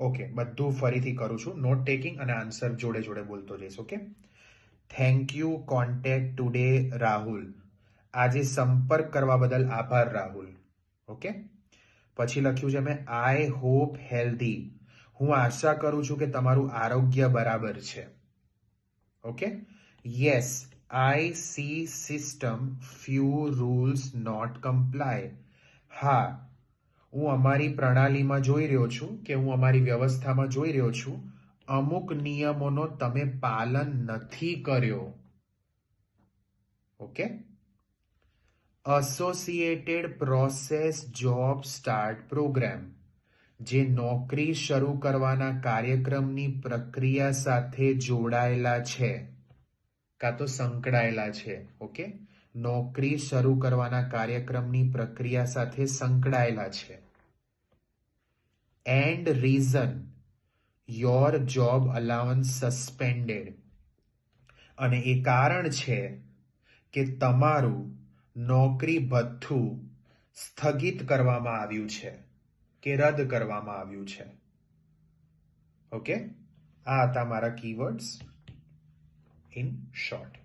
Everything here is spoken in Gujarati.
ઓકે, બધું ફરીથી કરું છું, નોટ ટેકિંગ અને આન્સર જોડે જોડે બોલતો જઈશ. Okay. Thank you contact today Rahul. આજે સંપર્ક કરવા બદલ આભાર રાહુલ. ઓકે. પછી લખ્યું છે મેં આઈ હોપ હેલ્ધી. હું આશા કરું છું કે તમારું આરોગ્ય બરાબર છે. Okay. Yes I see system few rules not comply. હા, હું અમારી પ્રણાલીમાં જોઈ રહ્યો છું કે હું અમારી વ્યવસ્થામાં જોઈ રહ્યો છું અમુક નિયમોનો તમે પાલન નથી કર્યો. Okay. Associated process job start program, જે નોકરી શરૂ કરવાના કાર્યક્રમની પ્રક્રિયા સાથે જોડાયેલા છે કાં તો સંકળાયેલા છે. ઓકે. નોકરી શરૂ કરવાના કાર્યક્રમની પ્રક્રિયા સાથે સંકળાયેલા છે. And reason your job allowance suspended, અને એ કારણ છે કે તમારું નોકરી ભથ્થું સ્થગિત કરવામાં આવ્યું છે કે રદ કરવામાં આવ્યું છે. ઓકે. આ હતા મારા કીવર્ડ્સ ઇન શોર્ટ.